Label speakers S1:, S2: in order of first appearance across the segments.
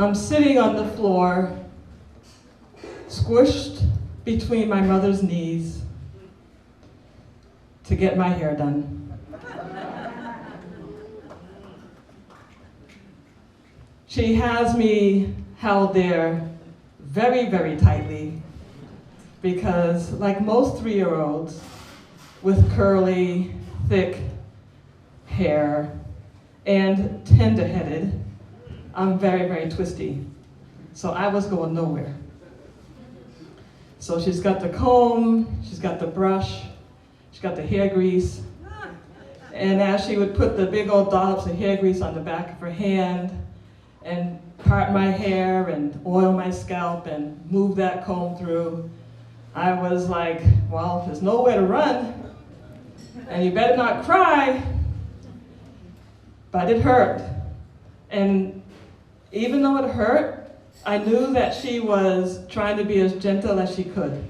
S1: I'm sitting on the floor, squished between my mother's knees to get my hair done. She has me held there very, very tightly because, like most 3-year-olds with curly, thick hair and tender-headed, I'm very, very twisty. So I was going nowhere. So she's got the comb, she's got the brush, she's got the hair grease. And as she would put the big old dollops of hair grease on the back of her hand and part my hair and oil my scalp and move that comb through, I was like, well, there's nowhere to run, and you better not cry. But it hurt. And even though it hurt, I knew that she was trying to be as gentle as she could.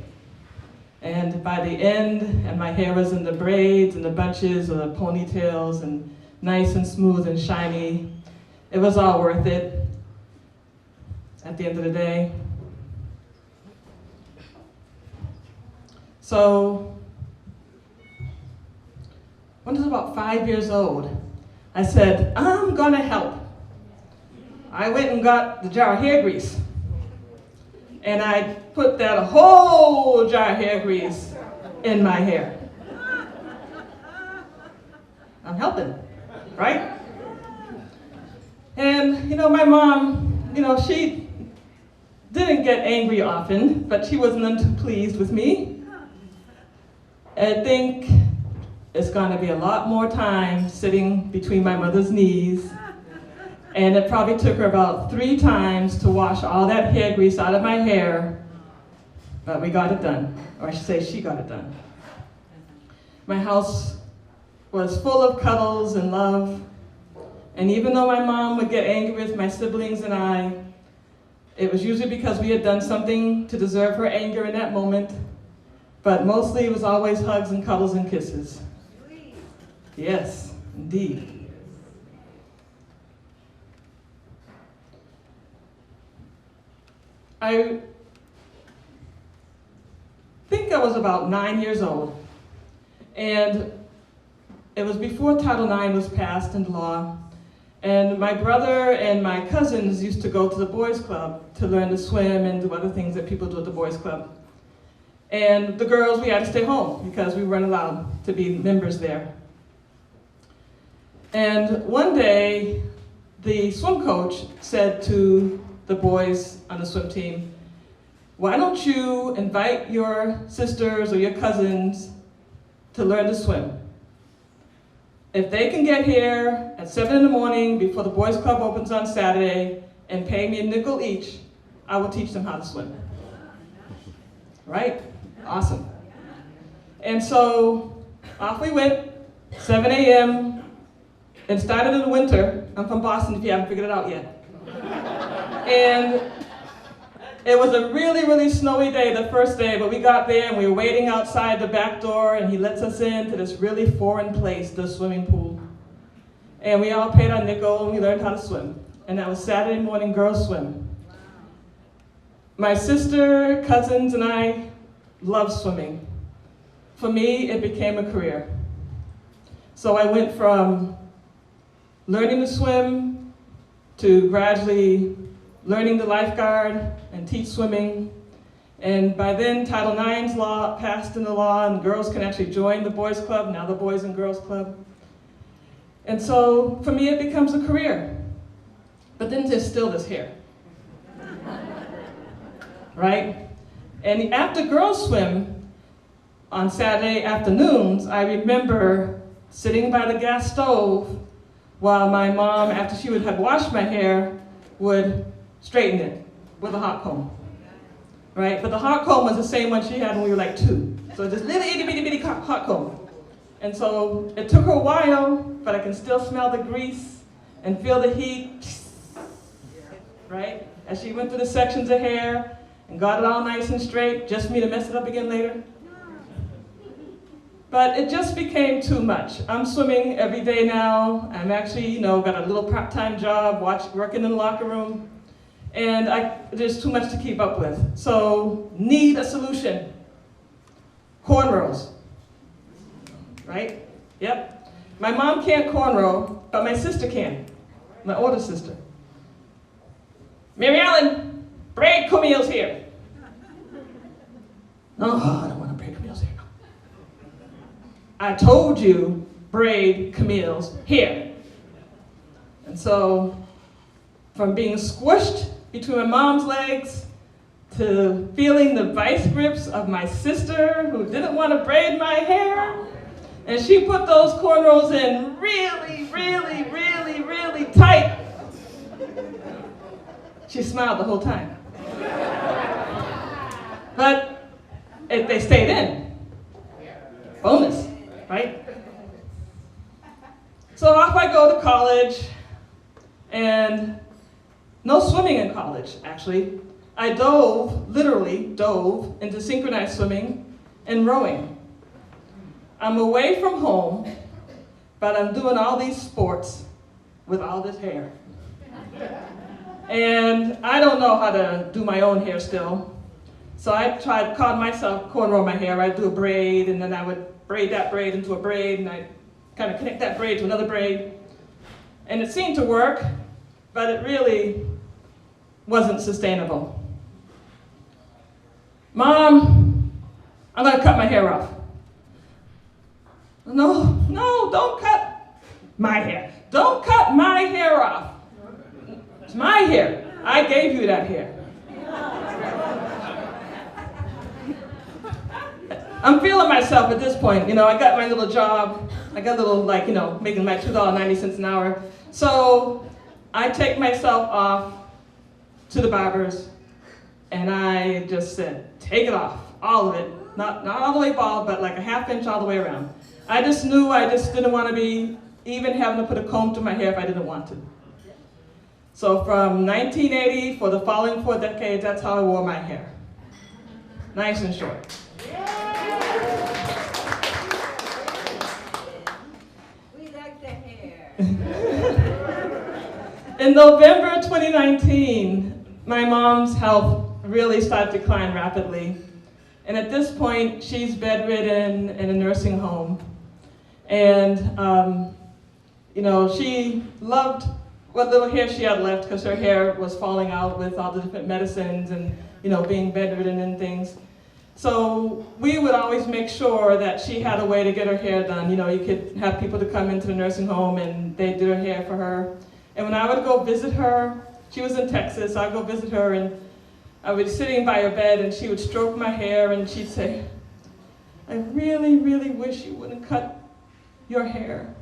S1: And by the end, and my hair was in the braids and the bunches or the ponytails and nice and smooth and shiny, it was all worth it at the end of the day. So, when I was about 5 years old, I said, I'm gonna help. I went and got the jar of hair grease. And I put that whole jar of hair grease in my hair. I'm helping, right? And, my mom, she didn't get angry often, but she wasn't none too pleased with me. I think it's gonna be a lot more time sitting between my mother's knees. And it probably took her about 3 times to wash all that hair grease out of my hair, but we got it done. Or I should say, she got it done. My house was full of cuddles and love. And even though my mom would get angry with my siblings and I, it was usually because we had done something to deserve her anger in that moment. But mostly it was always hugs and cuddles and kisses. Yes, indeed. I think I was about 9 years old, and it was before Title IX was passed into law, and my brother and my cousins used to go to the boys' club to learn to swim and do other things that people do at the boys' club. And the girls, we had to stay home because we weren't allowed to be members there. And one day, the swim coach said to the boys on the swim team, why don't you invite your sisters or your cousins to learn to swim? If they can get here at 7 in the morning before the boys club opens on Saturday and pay me $0.05 each, I will teach them how to swim. Right? Awesome. And so off we went, 7 a.m. It started in the winter. I'm from Boston if you haven't figured it out yet. And it was a really, really snowy day the first day, but we got there and we were waiting outside the back door and he lets us into this really foreign place, the swimming pool. And we all paid our nickel and we learned how to swim. And that was Saturday morning girls swim. My sister, cousins, and I loved swimming. For me, it became a career. So I went from learning to swim to gradually learning the lifeguard and teach swimming. And by then, Title IX's law passed into law, and girls can actually join the boys' club, now the Boys and Girls Club. And so, for me, it becomes a career. But then there's still this hair. Right? And after girls swim, on Saturday afternoons, I remember sitting by the gas stove while my mom, after she would have washed my hair, would straighten it with a hot comb. Right? But the hot comb was the same one she had when we were like 2. So this little itty bitty bitty hot comb. And so it took her a while, but I can still smell the grease and feel the heat. Right? As she went through the sections of hair and got it all nice and straight, just for me to mess it up again later. But it just became too much. I'm swimming every day now. I'm actually, got a little part-time job, working in the locker room. and there's too much to keep up with. So, need a solution. Cornrows, right? Yep. My mom can't cornrow, but my sister can, my older sister. Mary Ellen, braid Camille's hair. No, I don't want to braid Camille's hair. I told you, braid Camille's hair. And so, from being squished between my mom's legs to feeling the vice grips of my sister who didn't want to braid my hair, and she put those cornrows in really, really, really, really tight. She smiled the whole time. But they stayed in. Bonus, right? So off I go to college, and no swimming in college, actually. I literally dove into synchronized swimming and rowing. I'm away from home, but I'm doing all these sports with all this hair. And I don't know how to do my own hair still. So I caught myself cornrow my hair. I'd do a braid, and then I would braid that braid into a braid, and I'd kind of connect that braid to another braid. And it seemed to work, but it really wasn't sustainable. Mom, I'm going to cut my hair off. No, don't cut my hair. Don't cut my hair off. It's my hair. I gave you that hair. I'm feeling myself at this point. I got my little job. I got a little, making my $2.90 an hour. So I take myself off to the barbers, and I just said, take it off, all of it. Not all the way bald, but like a ½ inch all the way around. I just knew I just didn't want to be even having to put a comb through my hair if I didn't want to. So from 1980, for the following 4 decades, that's how I wore my hair. Nice and short.
S2: We like the hair.
S1: In November 2019, my mom's health really started to decline rapidly. And at this point, she's bedridden in a nursing home. And, she loved what little hair she had left because her hair was falling out with all the different medicines and, being bedridden and things. So we would always make sure that she had a way to get her hair done. You could have people to come into the nursing home and they did her hair for her. And when I would go visit her, she was in Texas, I'd go visit her, and I was sitting by her bed and she would stroke my hair and she'd say, I really, really wish you wouldn't cut your hair.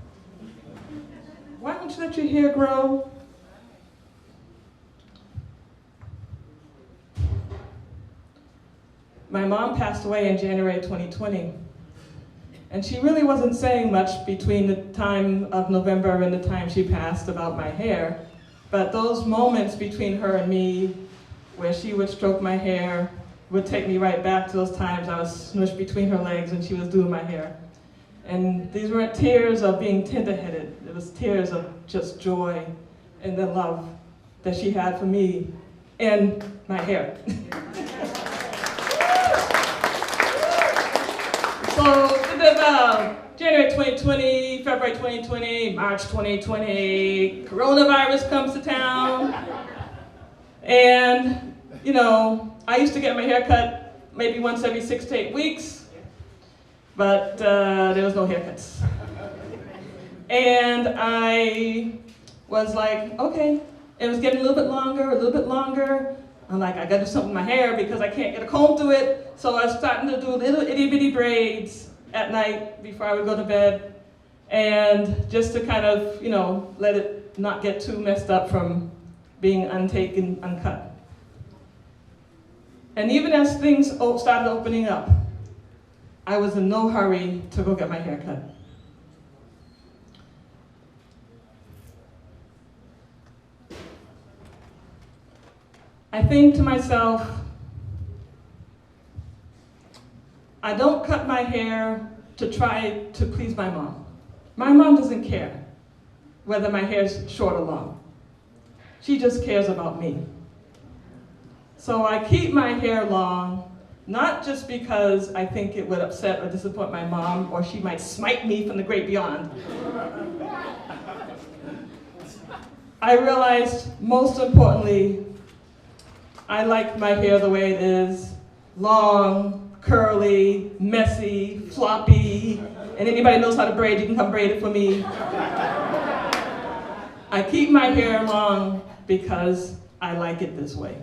S1: Why don't you let your hair grow? My mom passed away in January 2020. And she really wasn't saying much between the time of November and the time she passed about my hair. But those moments between her and me, where she would stroke my hair, would take me right back to those times I was smushed between her legs and she was doing my hair. And these weren't tears of being tender-headed. It was tears of just joy and the love that she had for me and my hair. So, January 2020, February 2020, March 2020, coronavirus comes to town. And, I used to get my hair cut maybe once every 6 to 8 weeks, but there was no haircuts. And I was like, okay, it was getting a little bit longer. I'm like, I gotta do something with my hair because I can't get a comb through it. So I was starting to do little itty bitty braids at night before I would go to bed. And just to kind of, let it not get too messed up from being untaken, uncut. And even as things started opening up, I was in no hurry to go get my hair cut. I think to myself, I don't cut my hair to try to please my mom. My mom doesn't care whether my hair's short or long. She just cares about me. So I keep my hair long, not just because I think it would upset or disappoint my mom, or she might smite me from the great beyond. I realized, most importantly, I like my hair the way it is, long, curly, messy, floppy, and anybody knows how to braid, you can come braid it for me. I keep my hair long because I like it this way.